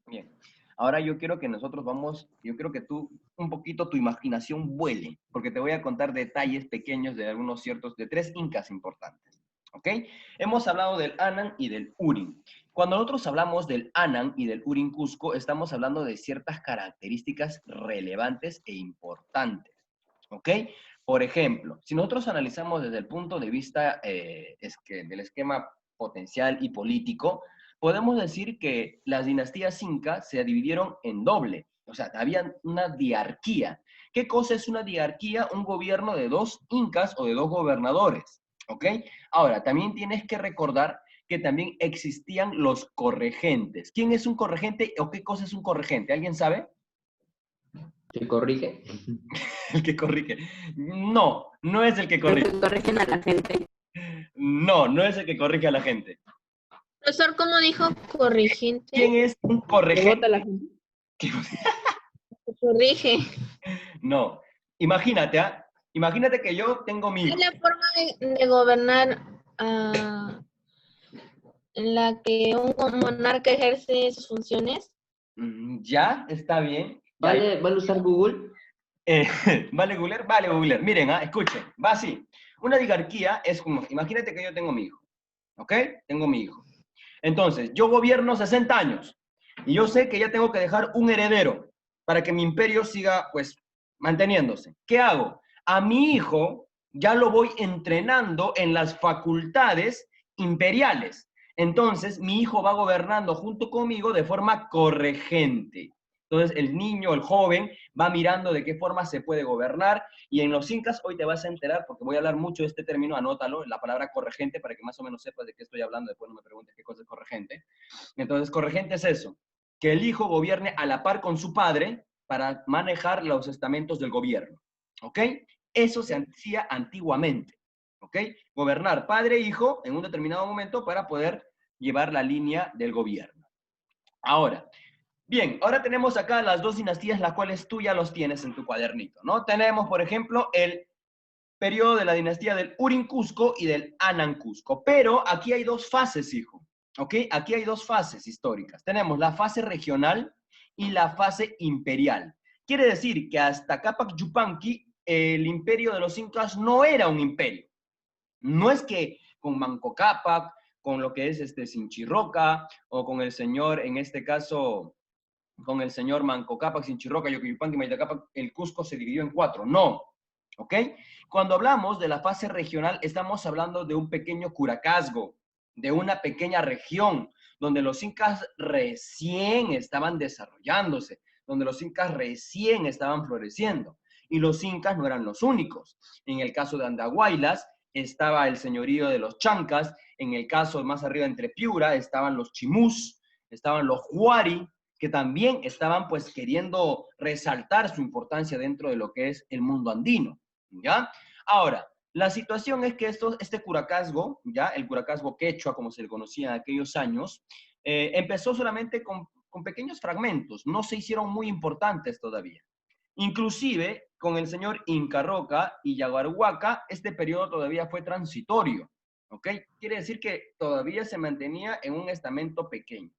Bien. Ahora yo quiero que nosotros vamos, yo quiero que tú, un poquito tu imaginación vuele, porque te voy a contar detalles pequeños de algunos ciertos, de tres incas importantes. ¿Ok? Hemos hablado del Anan y del Urin. Cuando nosotros hablamos del Anan y del Urin Cusco, estamos hablando de ciertas características relevantes e importantes. ¿Ok? Por ejemplo, si nosotros analizamos desde el punto de vista del esquema potencial y político, podemos decir que las dinastías incas se dividieron en doble. O sea, había una diarquía. ¿Qué cosa es una diarquía? Un gobierno de dos incas o de dos gobernadores. ¿Ok? Ahora, también tienes que recordar que también existían los corregentes. ¿Quién es un corregente o qué cosa es un corregente? ¿Alguien sabe? ¿Se corrige? El que corrige. No, no es el que Los corrige. que corrigen a la gente. No, no es el que corrige a la gente. Profesor, ¿cómo dijo corrigente? ¿Quién es un ¿Le corregente? vota la gente? Corrige. No. Imagínate, ¿ah? Imagínate que yo tengo mi Es hijo. la forma de gobernar en la que un monarca ejerce sus funciones. Ya, está bien. Ya. ¿Vale usar Google? ¿Vale googlear? Vale googlear. Miren, escuchen, va así. Una oligarquía es como, imagínate que yo tengo mi hijo, ¿ok? Tengo mi hijo. Entonces, yo gobierno 60 años y yo sé que ya tengo que dejar un heredero para que mi imperio siga, pues, manteniéndose. ¿Qué hago? A mi hijo ya lo voy entrenando en las facultades imperiales. Entonces, mi hijo va gobernando junto conmigo de forma corregente. Entonces, el niño, el joven, va mirando de qué forma se puede gobernar. Y en los incas, hoy te vas a enterar, porque voy a hablar mucho de este término, anótalo, la palabra corregente, para que más o menos sepas de qué estoy hablando, después no me preguntes qué cosa es corregente. Entonces, corregente es eso, que el hijo gobierne a la par con su padre para manejar los estamentos del gobierno. ¿Ok? Eso se hacía antiguamente. ¿Ok? Gobernar padre e hijo en un determinado momento para poder llevar la línea del gobierno. Ahora, bien, ahora tenemos acá las dos dinastías, las cuales tú ya los tienes en tu cuadernito, ¿no? Tenemos, por ejemplo, el periodo de la dinastía del Urin Cusco y del Anan Cusco. Pero aquí hay dos fases, hijo. ¿Ok? Aquí hay dos fases históricas. Tenemos la fase regional y la fase imperial. Quiere decir que hasta Capac Yupanqui, el imperio de los incas no era un imperio. No es que con Manco Cápac, con lo que es Sinchirroca, o con el señor, en este caso, con el señor Manco Cápac, Sinchirroca, Yoquiyupanqui, Mayta Cápac, el Cusco se dividió en cuatro. No. ¿Ok? Cuando hablamos de la fase regional, estamos hablando de un pequeño curacazgo, de una pequeña región, donde los incas recién estaban desarrollándose, donde los incas recién estaban floreciendo. Y los incas no eran los únicos. En el caso de Andahuaylas estaba el señorío de los chancas, en el caso más arriba entre Piura estaban los chimús, estaban los huari, que también estaban pues queriendo resaltar su importancia dentro de lo que es el mundo andino, ¿ya? Ahora, la situación es que este curacazgo, ¿ya? El curacazgo quechua, como se le conocía en aquellos años, empezó solamente con pequeños fragmentos, no se hicieron muy importantes todavía. Inclusive, con el señor Inca Roca y Yaguaruaca, este periodo todavía fue transitorio, ¿ok? Quiere decir que todavía se mantenía en un estamento pequeño.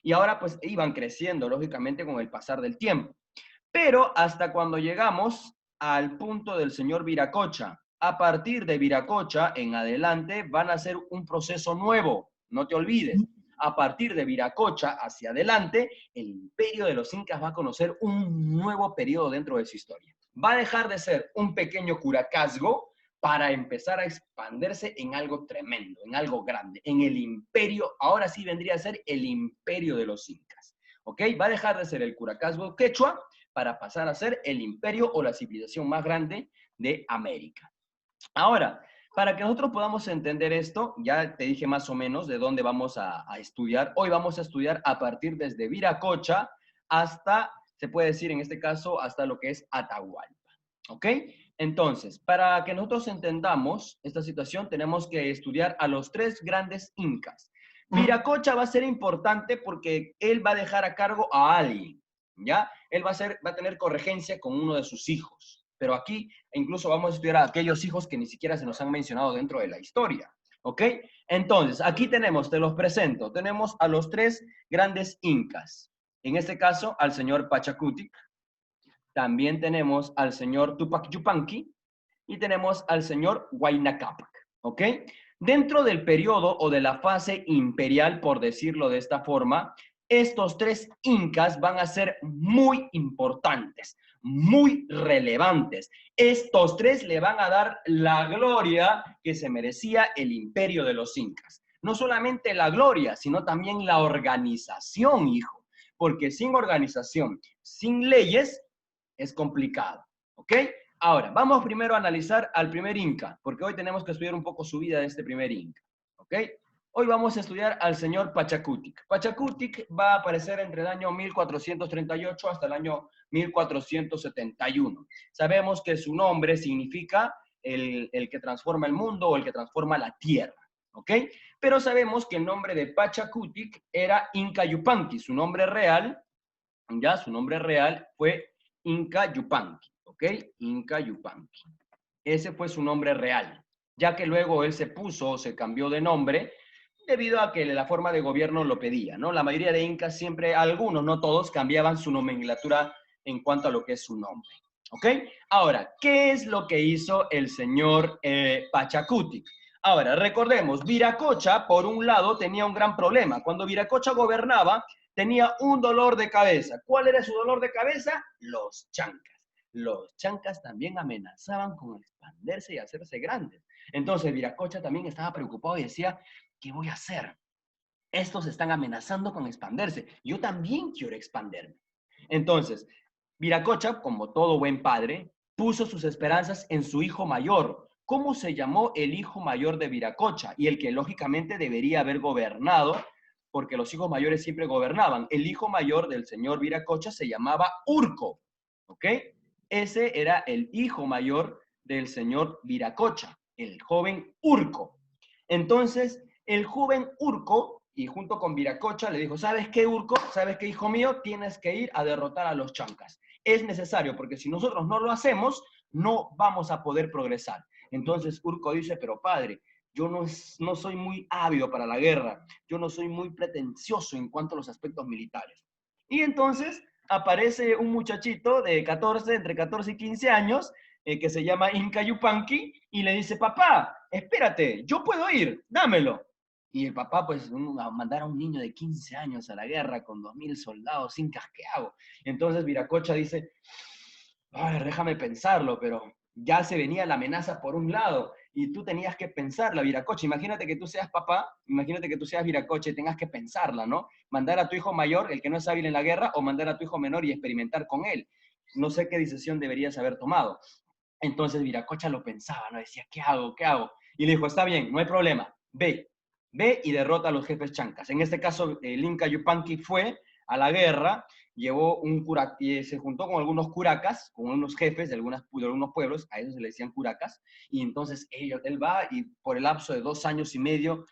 Y ahora pues iban creciendo, lógicamente, con el pasar del tiempo. Pero hasta cuando llegamos al punto del señor Viracocha, a partir de Viracocha en adelante van a hacer un proceso nuevo, no te olvides. A partir de Viracocha hacia adelante, el imperio de los incas va a conocer un nuevo periodo dentro de su historia. Va a dejar de ser un pequeño curacazgo para empezar a expandirse en algo tremendo, en algo grande, en el imperio, ahora sí vendría a ser el imperio de los incas, ¿ok? Va a dejar de ser el curacazgo quechua para pasar a ser el imperio o la civilización más grande de América. Ahora, para que nosotros podamos entender esto, ya te dije más o menos de dónde vamos a estudiar. Hoy vamos a estudiar a partir desde Viracocha hasta, se puede decir en este caso, hasta lo que es Atahualpa, ¿ok? Entonces, para que nosotros entendamos esta situación, tenemos que estudiar a los tres grandes incas. Viracocha va a ser importante porque él va a dejar a cargo a alguien, ¿ya? Él va a tener corregencia con uno de sus hijos. Pero aquí incluso vamos a estudiar a aquellos hijos que ni siquiera se nos han mencionado dentro de la historia, ¿ok? Entonces, aquí tenemos, te los presento, tenemos a los tres grandes incas. En este caso, al señor Pachacutic. También tenemos al señor Tupac Yupanqui y tenemos al señor Huayna Cápac, ¿ok? Dentro del periodo o de la fase imperial, por decirlo de esta forma, estos tres incas van a ser muy importantes, muy relevantes. Estos tres le van a dar la gloria que se merecía el imperio de los incas. No solamente la gloria, sino también la organización, hijo. Porque sin organización, sin leyes, es complicado, ¿ok? Ahora, vamos primero a analizar al primer inca, porque hoy tenemos que estudiar un poco su vida de este primer inca, ¿ok? Hoy vamos a estudiar al señor Pachacutic. Pachacutic va a aparecer entre el año 1438 hasta el año 1471. Sabemos que su nombre significa el que transforma el mundo o el que transforma la tierra, ¿ok? Pero sabemos que el nombre de Pachacutic era Inca Yupanqui. Su nombre real, ya, su nombre real fue Inca Yupanqui, ¿ok? Inca Yupanqui. Ese fue su nombre real, ya que luego él se cambió de nombre, debido a que la forma de gobierno lo pedía, ¿no? La mayoría de incas siempre, algunos, no todos, cambiaban su nomenclatura en cuanto a lo que es su nombre, ¿ok? Ahora, ¿qué es lo que hizo el señor Pachacutic? Ahora, recordemos, Viracocha, por un lado, tenía un gran problema. Cuando Viracocha gobernaba, tenía un dolor de cabeza. ¿Cuál era su dolor de cabeza? Los chancas. Los chancas también amenazaban con expandirse y hacerse grandes. Entonces Viracocha también estaba preocupado y decía, ¿qué voy a hacer? Estos están amenazando con expandirse. Yo también quiero expandirme. Entonces, Viracocha, como todo buen padre, puso sus esperanzas en su hijo mayor. ¿Cómo se llamó el hijo mayor de Viracocha? Y el que lógicamente debería haber gobernado, porque los hijos mayores siempre gobernaban. El hijo mayor del señor Viracocha se llamaba Urco, ¿ok? Ese era el hijo mayor del señor Viracocha, el joven Urco. Entonces, el joven Urco, y junto con Viracocha, le dijo, ¿sabes qué, Urco? ¿Sabes qué, hijo mío? Tienes que ir a derrotar a los chancas. Es necesario, porque si nosotros no lo hacemos, no vamos a poder progresar. Entonces Urco dice, pero padre, yo no soy muy ávido para la guerra, yo no soy muy pretencioso en cuanto a los aspectos militares. Y entonces aparece un muchachito de 14, entre 14 y 15 años, que se llama Inca Yupanqui, y le dice, papá, espérate, yo puedo ir, dámelo. Y el papá, pues, a mandar a un niño de 15 años a la guerra con 2000 soldados incas, ¿qué hago? Entonces Viracocha dice, ay, déjame pensarlo, pero ya se venía la amenaza por un lado y tú tenías que pensarla, Viracocha. Imagínate que tú seas papá, imagínate que tú seas Viracocha y tengas que pensarla, ¿no? Mandar a tu hijo mayor, el que no es hábil en la guerra, o mandar a tu hijo menor y experimentar con él. No sé qué decisión deberías haber tomado. Entonces Viracocha lo pensaba, ¿no? Decía, ¿qué hago? ¿Qué hago? Y le dijo, está bien, no hay problema, ve y derrota a los jefes chancas. En este caso, el Inca Yupanqui fue a la guerra, llevó y se juntó con algunos curacas, con unos jefes de algunos pueblos, a ellos se le decían curacas, y entonces él va y por el lapso de 2 años y medio,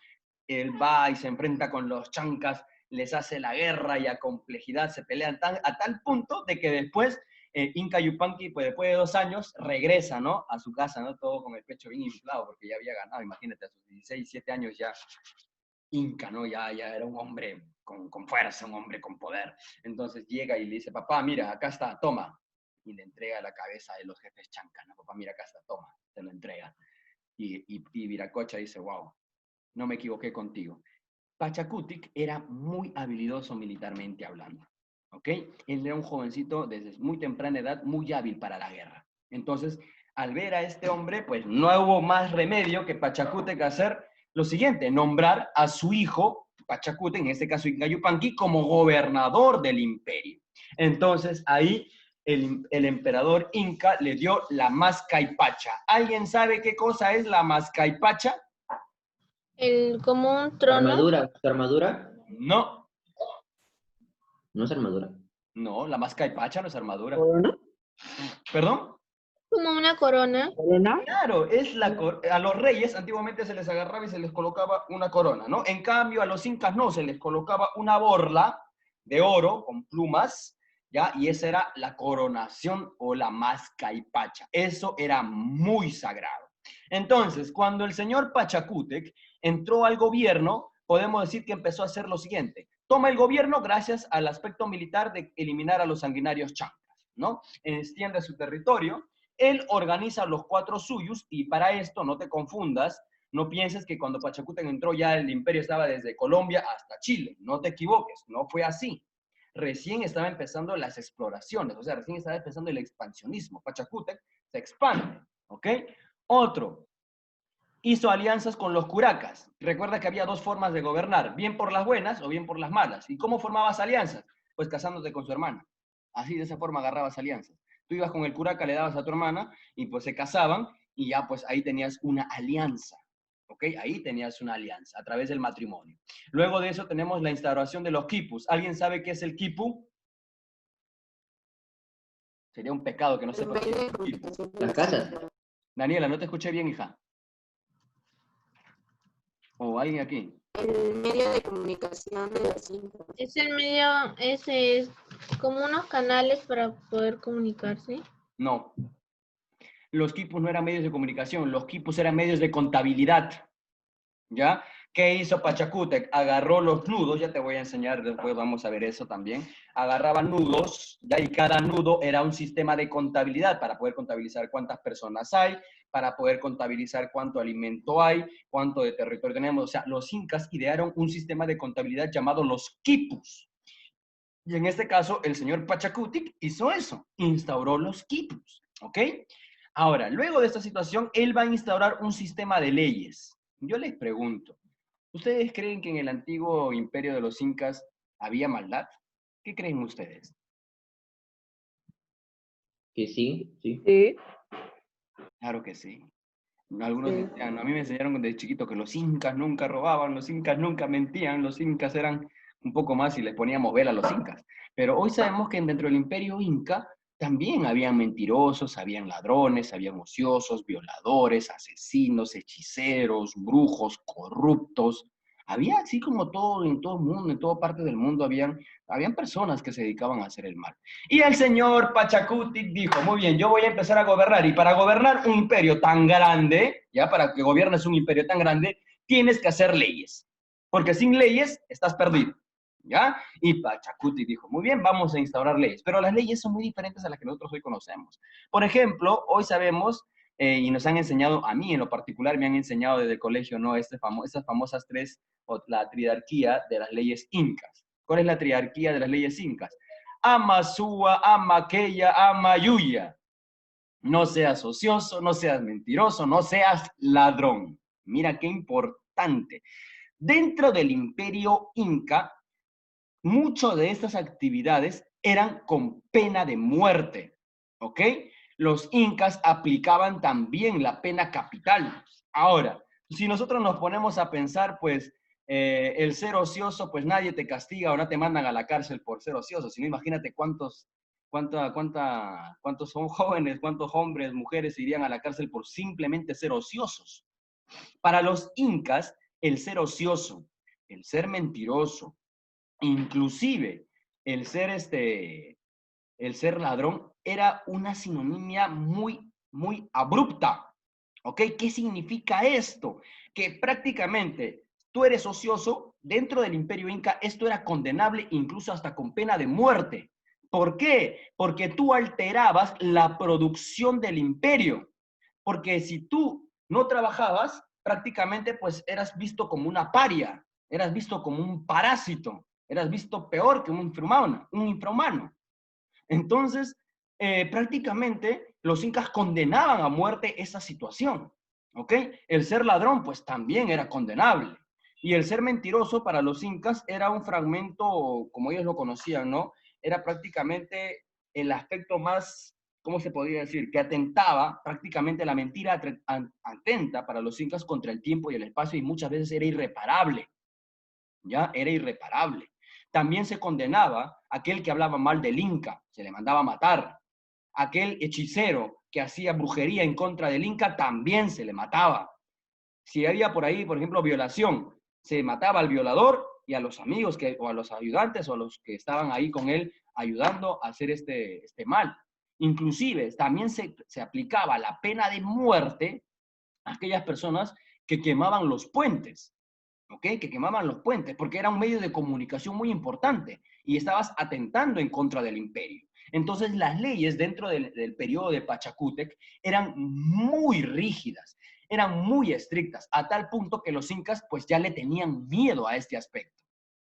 él va y se enfrenta con los chancas, les hace la guerra y a complejidad se pelean a tal punto de que después Inca Yupanqui, pues después de 2 años, regresa, ¿no? A su casa, ¿no? Todo con el pecho bien inflado, porque ya había ganado, imagínate, a sus 16, 17 años ya Inca, ¿no? Ya era un hombre con fuerza, un hombre con poder. Entonces llega y le dice, papá, mira, acá está, toma. Y le entrega la cabeza de los jefes chancas, ¿no? Papá, mira, acá está, toma, te lo entrega. Y Viracocha dice, wow, no me equivoqué contigo. Pachacutic era muy habilidoso militarmente hablando, ¿ok? Él era un jovencito desde muy temprana edad, muy hábil para la guerra. Entonces, al ver a este hombre, pues no hubo más remedio que Pachacutic hacer lo siguiente, nombrar a su hijo, Pachacutic, en este caso Inca Yupanqui, como gobernador del imperio. Entonces, ahí el emperador Inca le dio la Mascaypacha. ¿Alguien sabe qué cosa es la Mascaypacha? Como un ¿Su trono, armadura? ¿Su armadura? No, No es armadura. no, la Mascaypacha no es armadura. ¿Corona? ¿Perdón? como una corona. ¿Corona? Claro, a los reyes antiguamente se les agarraba y se les colocaba una corona, ¿no? En cambio, a los incas no, se les colocaba una borla de oro con plumas, ¿ya? Y esa era la coronación o la Mascaypacha. Eso era muy sagrado. Entonces, cuando el señor Pachacútec entró al gobierno, podemos decir que empezó a hacer lo siguiente. toma el gobierno gracias al aspecto militar de eliminar a los sanguinarios chancas, ¿no? Extiende su territorio, él organiza los 4 suyos y para esto, no te confundas, no pienses que cuando Pachacútec entró ya el imperio estaba desde Colombia hasta Chile, no te equivoques, no fue así. Recién estaba empezando las exploraciones, o sea, recién estaba empezando el expansionismo. Pachacútec se expande, ¿ok? Otro, hizo alianzas con los curacas. Recuerda que había 2 formas de gobernar, bien por las buenas o bien por las malas. ¿Y cómo formabas alianzas? Pues casándote con su hermana. Así, de esa forma agarrabas alianzas. Tú ibas con el curaca, le dabas a tu hermana y pues se casaban y ya pues ahí tenías una alianza. ¿Ok? Ahí tenías una alianza a través del matrimonio. Luego de eso tenemos la instauración de los quipus. ¿Alguien sabe qué es el quipu? Sería un pecado que no sepa qué es el quipu. Las casas. Daniela, no te escuché bien, hija. ¿O alguien aquí? El medio de comunicación de los incas. Es el medio, ese es como unos canales para poder comunicarse. No. Los quipus no eran medios de comunicación, los quipus eran medios de contabilidad. ¿Ya? ¿Qué hizo Pachacútec? Agarró los nudos, ya te voy a enseñar, después vamos a ver eso también. Agarraba nudos, ¿ya? Y cada nudo era un sistema de contabilidad para poder contabilizar cuántas personas hay, para poder contabilizar cuánto alimento hay, cuánto de territorio tenemos. O sea, los incas idearon un sistema de contabilidad llamado los quipus. Y en este caso, el señor Pachacútec hizo eso, instauró los quipus, ¿ok? Ahora, luego de esta situación, él va a instaurar un sistema de leyes. Yo les pregunto, ¿ustedes creen que en el antiguo imperio de los incas había maldad? ¿Qué creen ustedes? Que sí, sí. Sí. Claro que sí. Algunos Sí. decían, a mí me enseñaron desde chiquito que los incas nunca robaban, los incas nunca mentían, los incas eran un poco más y les poníamos vela a los incas. Pero hoy sabemos que dentro del imperio inca también habían mentirosos, habían ladrones, habían ociosos, violadores, asesinos, hechiceros, brujos, corruptos. Había así como todo, en todo el mundo, en toda parte del mundo, habían personas que se dedicaban a hacer el mal. Y el señor Pachacútec dijo, muy bien, yo voy a empezar a gobernar, y para gobernar un imperio tan grande, ya para que gobiernes un imperio tan grande, tienes que hacer leyes, porque sin leyes estás perdido, ¿ya? Y Pachacútec dijo, muy bien, vamos a instaurar leyes, pero las leyes son muy diferentes a las que nosotros hoy conocemos. Por ejemplo, hoy sabemos, y nos han enseñado, a mí en lo particular me han enseñado desde el colegio, ¿no? Estas famosas 3, o la triarquía de las leyes incas. ¿Cuál es la triarquía de las leyes incas? Ama sua, ama aquella, ama yuya. No seas ocioso, no seas mentiroso, no seas ladrón. Mira qué importante. Dentro del imperio inca, muchas de estas actividades eran con pena de muerte, ¿ok? Los incas aplicaban también la pena capital. Ahora, si nosotros nos ponemos a pensar, pues, el ser ocioso, pues nadie te castiga o no te mandan a la cárcel por ser ocioso, sino imagínate cuántos son jóvenes, cuántos hombres, mujeres irían a la cárcel por simplemente ser ociosos. Para los incas, el ser ocioso, el ser mentiroso, inclusive el ser ladrón era una sinonimia muy, muy abrupta. ¿Ok? ¿Qué significa esto? Que prácticamente tú eres ocioso, dentro del imperio inca esto era condenable incluso hasta con pena de muerte. ¿Por qué? Porque tú alterabas la producción del imperio. Porque si tú no trabajabas, prácticamente pues eras visto como una paria, eras visto como un parásito, eras visto peor que un infrahumano. Entonces, prácticamente los incas condenaban a muerte esa situación, ¿ok? El ser ladrón, pues también era condenable. Y el ser mentiroso para los incas era un fragmento, como ellos lo conocían, ¿no? Era prácticamente el aspecto más, ¿cómo se podría decir? Que atentaba, prácticamente la mentira atenta para los incas contra el tiempo y el espacio y muchas veces era irreparable, ¿ya? Era irreparable. También se condenaba a aquel que hablaba mal del Inca, se le mandaba a matar. Aquel hechicero que hacía brujería en contra del Inca, también se le mataba. Si había por ahí, por ejemplo, violación, se mataba al violador y a los amigos o a los ayudantes o a los que estaban ahí con él ayudando a hacer este mal. Inclusive también se aplicaba la pena de muerte a aquellas personas que quemaban los puentes. ¿ok? Que quemaban los puentes, porque era un medio de comunicación muy importante y estabas atentando en contra del imperio. Entonces las leyes dentro del periodo de Pachacútec eran muy rígidas, eran muy estrictas, a tal punto que los incas pues ya le tenían miedo a este aspecto.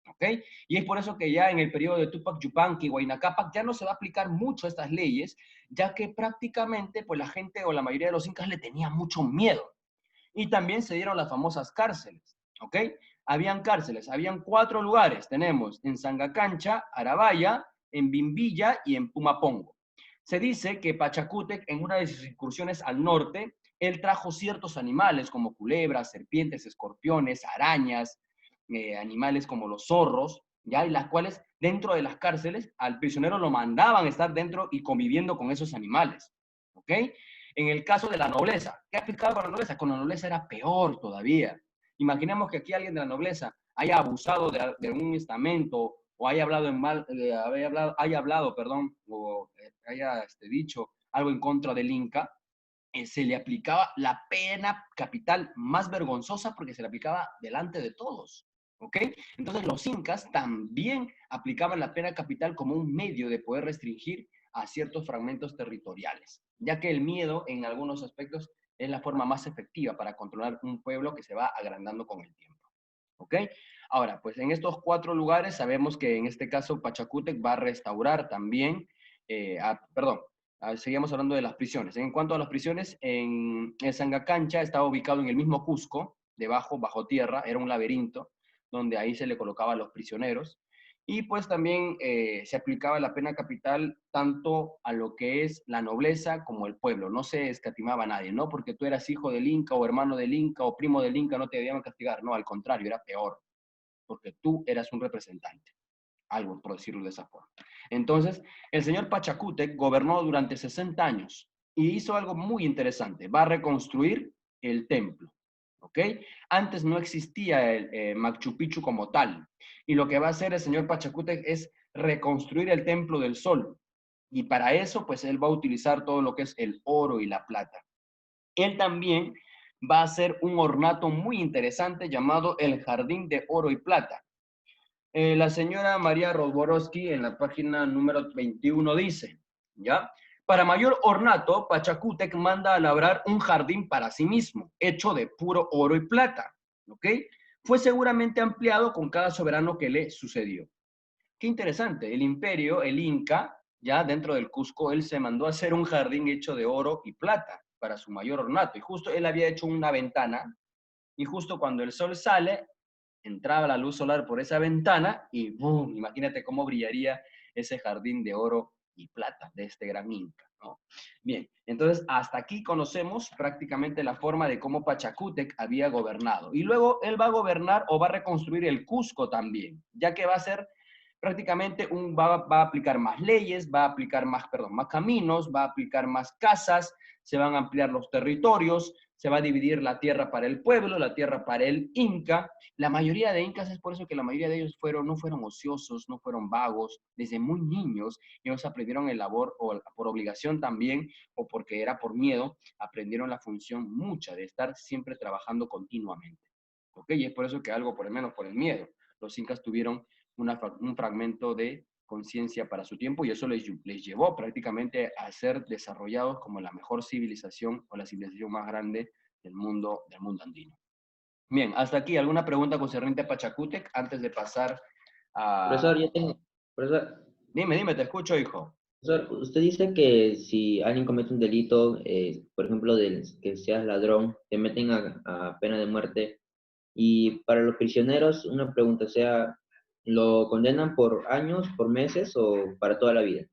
¿Ok? Y es por eso que ya en el periodo de Tupac Yupanqui, Huayna Cápac, ya no se va a aplicar mucho estas leyes, ya que prácticamente pues la gente o la mayoría de los incas le tenía mucho miedo. Y también se dieron las famosas cárceles, ¿ok? Habían cárceles, habían 4 lugares, tenemos en Sangacancha, Arabaya, en Bimbilla y en Pumapongo. Se dice que Pachacútec, en una de sus incursiones al norte, él trajo ciertos animales como culebras, serpientes, escorpiones, arañas, animales como los zorros, ¿ya? Y las cuales dentro de las cárceles al prisionero lo mandaban estar dentro y conviviendo con esos animales, ¿ok? En el caso de la nobleza, ¿qué aplicaba con la nobleza? Con la nobleza era peor todavía. Imaginemos que aquí alguien de la nobleza haya abusado de un estamento o haya hablado perdón, o haya dicho algo en contra del Inca, se le aplicaba la pena capital más vergonzosa porque se le aplicaba delante de todos. ¿Ok? Entonces los incas también aplicaban la pena capital como un medio de poder restringir a ciertos fragmentos territoriales, ya que el miedo en algunos aspectos es la forma más efectiva para controlar un pueblo que se va agrandando con el tiempo. ¿Ok? Ahora, pues en estos 4 lugares sabemos que en este caso Pachacútec va a restaurar también, seguimos hablando de las prisiones. En cuanto a las prisiones, en el Sangacancha estaba ubicado en el mismo Cusco, debajo, bajo tierra, era un laberinto, donde ahí se le colocaban los prisioneros. Y pues también se aplicaba la pena capital tanto a lo que es la nobleza como el pueblo. No se escatimaba a nadie, ¿no? Porque tú eras hijo del Inca o hermano del Inca o primo del Inca, no te debían castigar. No, al contrario, era peor, porque tú eras un representante. Algo, por decirlo de esa forma. Entonces, el señor Pachacútec gobernó durante 60 años y hizo algo muy interesante. Va a reconstruir el templo. ¿Ok? Antes no existía el Machu Picchu como tal. Y lo que va a hacer el señor Pachacútec es reconstruir el Templo del Sol. Y para eso, pues él va a utilizar todo lo que es el oro y la plata. Él también va a hacer un ornato muy interesante llamado el Jardín de Oro y Plata. La señora María Rodborowski en la página número 21 dice, ¿ya? Para mayor ornato, Pachacútec manda a labrar un jardín para sí mismo, hecho de puro oro y plata, ¿ok? Fue seguramente ampliado con cada soberano que le sucedió. Qué interesante, el imperio, el Inca, ya dentro del Cusco, él se mandó a hacer un jardín hecho de oro y plata para su mayor ornato, y justo él había hecho una ventana, y justo cuando el sol sale, entraba la luz solar por esa ventana y ¡boom! Imagínate cómo brillaría ese jardín de oro y plata de este gran Inca, ¿no? Bien, entonces hasta aquí conocemos prácticamente la forma de cómo Pachacútec había gobernado. Y luego él va a gobernar o va a reconstruir el Cusco también, ya que va a ser prácticamente va a aplicar más leyes, va a aplicar más caminos, va a aplicar más casas, se van a ampliar los territorios, se va a dividir la tierra para el pueblo, la tierra para el Inca. La mayoría de incas es por eso que la mayoría de ellos no fueron ociosos, no fueron vagos. Desde muy niños ellos aprendieron el labor, o por obligación también, o porque era por miedo, aprendieron la función mucha de estar siempre trabajando continuamente. ¿Ok? Y es por eso que algo, por lo menos por el miedo, los incas tuvieron un fragmento de conciencia para su tiempo y eso les llevó prácticamente a ser desarrollados como la mejor civilización o la civilización más grande del mundo andino. Bien, hasta aquí. ¿Alguna pregunta concerniente a Pachacútec antes de pasar a... Profesor, yo tengo, profesor, Dime, te escucho, hijo. profesor, usted dice que si alguien comete un delito, por ejemplo, que seas ladrón, te meten a pena de muerte. Y para los prisioneros, una pregunta, o sea, ¿lo condenan por años, por meses o para toda la vida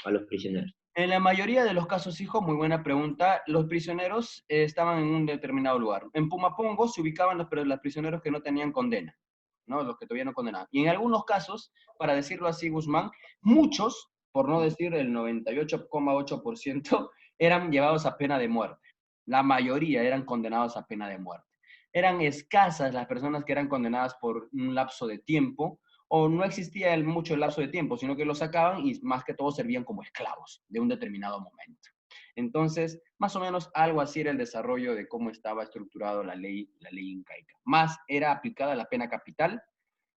a los prisioneros? En la mayoría de los casos, hijo, muy buena pregunta, los prisioneros estaban en un determinado lugar. En Pumapongo se ubicaban los prisioneros que no tenían condena, ¿no? Los que todavía no condenaban. Y en algunos casos, para decirlo así, Guzmán, muchos, por no decir el 98,8%, eran llevados a pena de muerte. La mayoría eran condenados a pena de muerte. Eran escasas las personas que eran condenadas por un lapso de tiempo, o no existía mucho el lapso de tiempo, sino que los sacaban y más que todo servían como esclavos de un determinado momento. Entonces, más o menos algo así era el desarrollo de cómo estaba estructurado la ley incaica. Más era aplicada la pena capital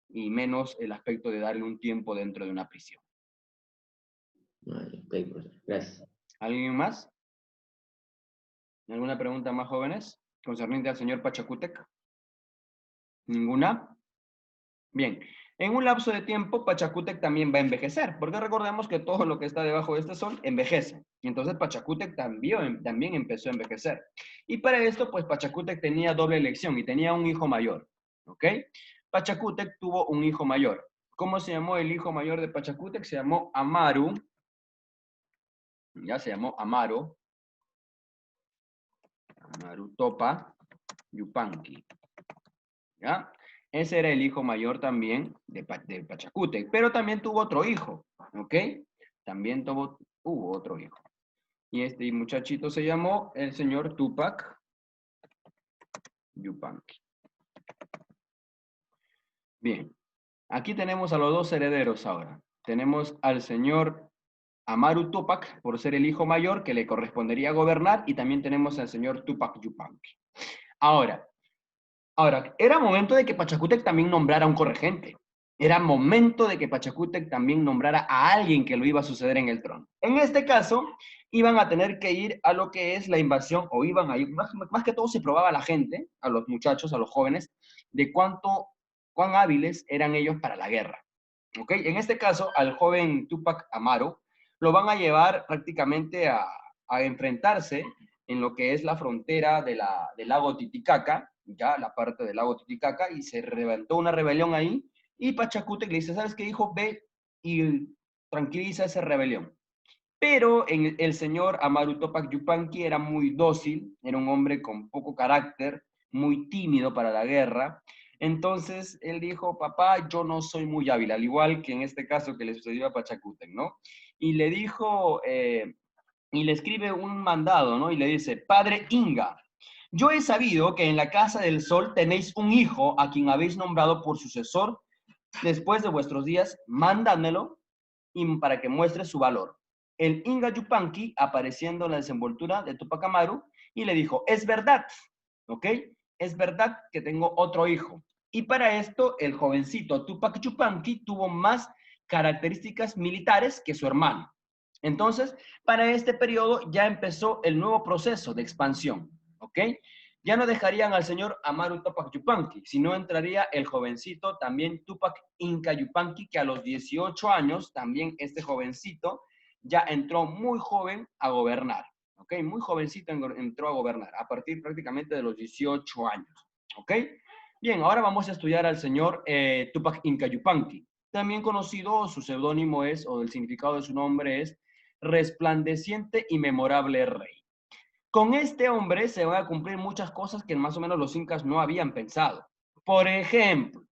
y menos el aspecto de darle un tiempo dentro de una prisión. Vale, ok, profesor. Gracias. ¿Alguien más? ¿Alguna pregunta más, jóvenes? Concerniente al señor Pachacútec. ¿Ninguna? Bien. En un lapso de tiempo, Pachacútec también va a envejecer, porque recordemos que todo lo que está debajo de este sol envejece. Y entonces Pachacútec también empezó a envejecer. Y para esto, pues Pachacútec tenía doble elección y tenía un hijo mayor. ¿Ok? Pachacútec tuvo un hijo mayor. ¿Cómo se llamó el hijo mayor de Pachacútec? Se llamó Amaru. Ya se llamó Amaru. Amaru Topa Yupanqui. ¿Ya? Ese era el hijo mayor también de Pachacútec, pero también tuvo otro hijo, ¿ok? También hubo otro hijo. Y este muchachito se llamó el señor Tupac Yupanqui. Bien, aquí tenemos a los dos herederos ahora. Tenemos al señor Amaru Tupac, por ser el hijo mayor, que le correspondería gobernar, y también tenemos al señor Tupac Yupanqui. Ahora, era momento de que Pachacútec también nombrara un corregente. Era momento de que Pachacútec también nombrara a alguien que lo iba a suceder en el trono. En este caso, iban a tener que ir a lo que es la invasión, o iban a ir, más que todo se probaba a la gente, a los muchachos, a los jóvenes, de cuán hábiles eran ellos para la guerra. ¿Ok? En este caso, al joven Tupac Amaru, lo van a llevar prácticamente a enfrentarse en lo que es la frontera del lago Titicaca, ya la parte del lago Titicaca, y se levantó una rebelión ahí, y Pachacútec le dice, ¿sabes qué, hijo? Ve y tranquiliza esa rebelión. Pero el señor Amaru Tupac Yupanqui era muy dócil, era un hombre con poco carácter, muy tímido para la guerra. Entonces él dijo, papá, yo no soy muy hábil, al igual que en este caso que le sucedió a Pachacútec, ¿no? Y le dijo, y le escribe un mandado, ¿no? Y le dice, Padre Inga, yo he sabido que en la Casa del Sol tenéis un hijo a quien habéis nombrado por sucesor después de vuestros días, mándamelo y para que muestre su valor. El Inga Yupanqui, apareciendo en la desenvoltura de Tupac Amaru, y le dijo, es verdad, ¿ok? Es verdad que tengo otro hijo. Y para esto, el jovencito Tupac Yupanqui tuvo más características militares que su hermano. Entonces, para este periodo ya empezó el nuevo proceso de expansión, ¿ok? Ya no dejarían al señor Amaru Tupac Yupanqui, sino entraría el jovencito también Tupac Inca Yupanqui, que a los 18 años, también este jovencito, ya entró muy joven a gobernar, ¿ok? Muy jovencito entró a gobernar, a partir prácticamente de los 18 años, ¿ok? Bien, ahora vamos a estudiar al señor Tupac Inca Yupanqui, también conocido, su seudónimo es, o el significado de su nombre es, resplandeciente y memorable rey. Con este hombre se van a cumplir muchas cosas que más o menos los incas no habían pensado. Por ejemplo,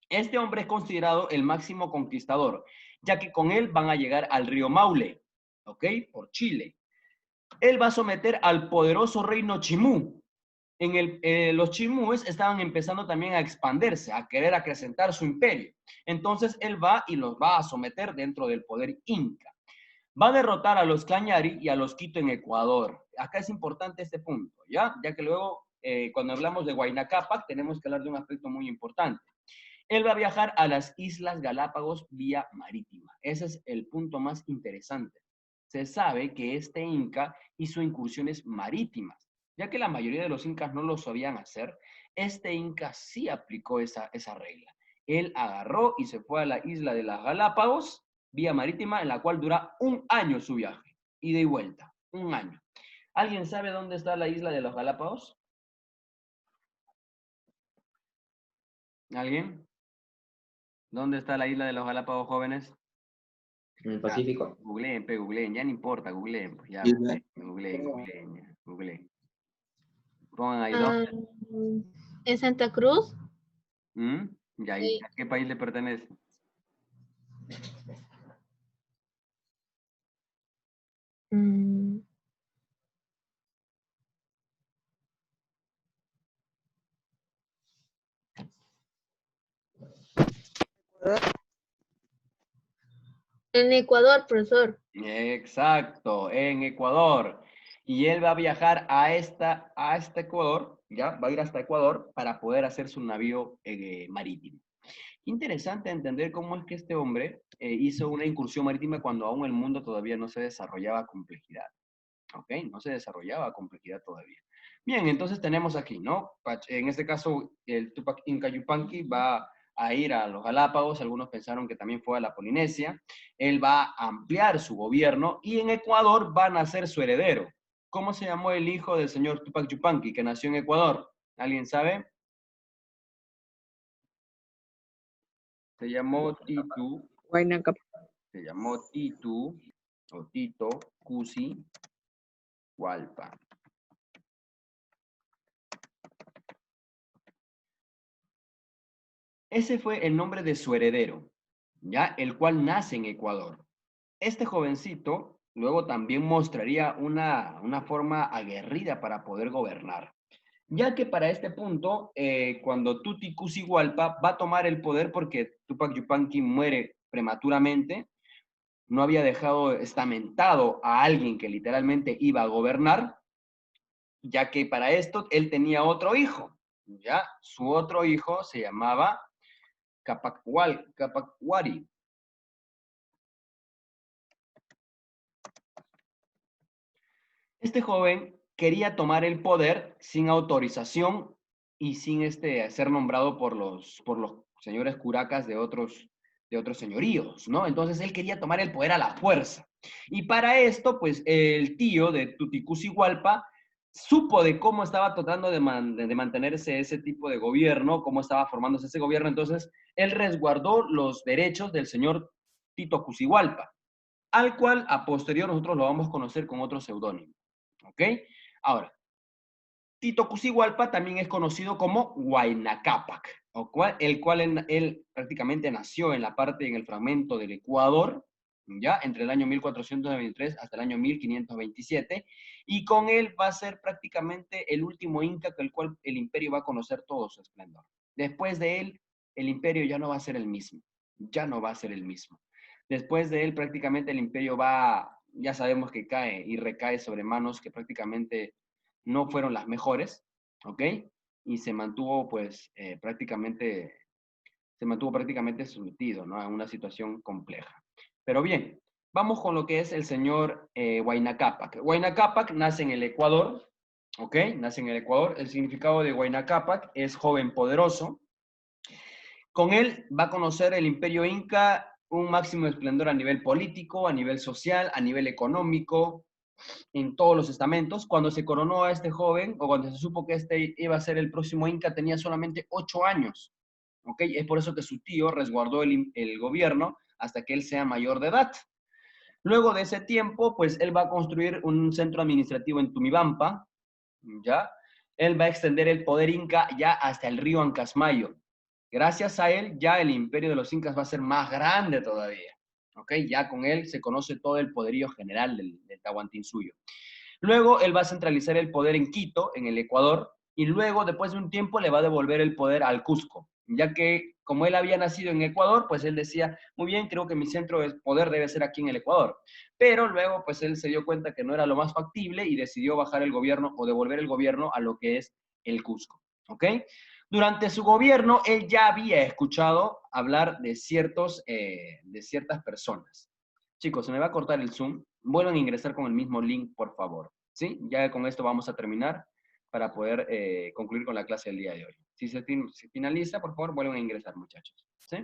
este hombre es considerado el máximo conquistador, ya que con él van a llegar al río Maule, ¿ok? Por Chile. Él va a someter al poderoso reino Chimú. Los chimúes estaban empezando también a expandirse, a querer acrecentar su imperio. Entonces él va y los va a someter dentro del poder inca. Va a derrotar a los Cañari y a los Quito en Ecuador. Acá es importante este punto, ¿ya? Ya que luego, cuando hablamos de Huayna Cápac, tenemos que hablar de un aspecto muy importante. Él va a viajar a las Islas Galápagos vía marítima. Ese es el punto más interesante. Se sabe que este inca hizo incursiones marítimas, ya que la mayoría de los incas no lo sabían hacer. Este inca sí aplicó esa regla. Él agarró y se fue a la isla de las Galápagos, vía marítima, en la cual dura un año su viaje, ida y vuelta, un año. ¿Alguien sabe dónde está la isla de los Galápagos? ¿Alguien? ¿Dónde está la isla de los Galápagos, jóvenes? En el Pacífico. Googleen, ya no importa, googleen, pues ya, googleen, ya, googleen. Pongan ahí Ah, dónde. ¿en Santa Cruz? ¿Mm? Ya, ¿y Sí. a qué país le pertenece? Mm, En Ecuador, profesor. Exacto, en Ecuador. Y él va a viajar a este Ecuador, ¿ya? Va a ir hasta Ecuador para poder hacer su navío marítimo. Interesante entender cómo es que este hombre hizo una incursión marítima cuando aún el mundo todavía no se desarrollaba a complejidad. ¿Ok? No se desarrollaba a complejidad todavía. Bien, entonces tenemos aquí, ¿no? En este caso, el Tupac Inca Yupanqui va a ir a los Galápagos, algunos pensaron que también fue a la Polinesia, él va a ampliar su gobierno y en Ecuador va a nacer su heredero. ¿Cómo se llamó el hijo del señor Tupac Yupanqui que nació en Ecuador? ¿Alguien sabe? Se llamó Titu, Huayna Cápac. se llamó Titu, o Tito Cusi Hualpa. Ese fue el nombre de su heredero, ¿ya? El cual nace en Ecuador. Este jovencito luego también mostraría una forma aguerrida para poder gobernar, ya que para este punto, cuando Tuti Cusi Hualpa va a tomar el poder porque Tupac Yupanqui muere prematuramente, no había dejado estamentado a alguien que literalmente iba a gobernar, ya que para esto él tenía otro hijo, ¿ya? Su otro hijo se llamaba Capacuari. Este joven quería tomar el poder sin autorización y sin ser nombrado por los señores curacas de otros señoríos, ¿no? Entonces él quería tomar el poder a la fuerza. Y para esto, pues el tío de Tuticusigualpa supo de cómo estaba tratando de mantenerse ese tipo de gobierno, cómo estaba formándose ese gobierno, entonces él resguardó los derechos del señor Tito Cusigualpa, al cual a posterior nosotros lo vamos a conocer con otro seudónimo. ¿Ok? Ahora, Tito Cusigualpa también es conocido como Huayna Cápac, el cual él prácticamente nació en la parte, en el fragmento del Ecuador, ¿ya? Entre el año 1423 hasta el año 1527, y con él va a ser prácticamente el último inca con el cual el imperio va a conocer todo su esplendor. Después de él, el imperio ya no va a ser el mismo, ya no va a ser el mismo. Después de él, prácticamente el imperio ya sabemos que cae y recae sobre manos que prácticamente no fueron las mejores, ¿ok? Y pues, se mantuvo prácticamente sometido, ¿no? A una situación compleja. Pero bien, vamos con lo que es el señor Huayna Cápac. Huayna Cápac nace en el Ecuador, ¿ok? Nace en el Ecuador. El significado de Huayna Cápac es joven poderoso. Con él va a conocer el imperio inca un máximo esplendor a nivel político, a nivel social, a nivel económico, en todos los estamentos. Cuando se coronó a este joven, o cuando se supo que este iba a ser el próximo inca, tenía solamente 8 años. ¿Ok? Es por eso que su tío resguardó el gobierno hasta que él sea mayor de edad. Luego de ese tiempo, pues él va a construir un centro administrativo en Tumibampa, ¿ya? Él va a extender el poder inca ya hasta el río Ancasmayo. Gracias a él, ya el imperio de los incas va a ser más grande todavía. ¿Ok? Ya con él se conoce todo el poderío general del Tahuantinsuyo. Luego él va a centralizar el poder en Quito, en el Ecuador, y luego, después de un tiempo, le va a devolver el poder al Cusco, ya que como él había nacido en Ecuador, pues él decía, muy bien, creo que mi centro de poder debe ser aquí en el Ecuador. Pero luego, pues él se dio cuenta que no era lo más factible y decidió bajar el gobierno o devolver el gobierno a lo que es el Cusco. ¿Ok? Durante su gobierno, él ya había escuchado hablar de ciertas personas. Chicos, se me va a cortar el Zoom. Vuelvan a ingresar con el mismo link, por favor. ¿Sí? Ya con esto vamos a terminar para poder concluir con la clase del día de hoy. Si se finaliza, por favor, vuelvan a ingresar, muchachos. ¿Sí?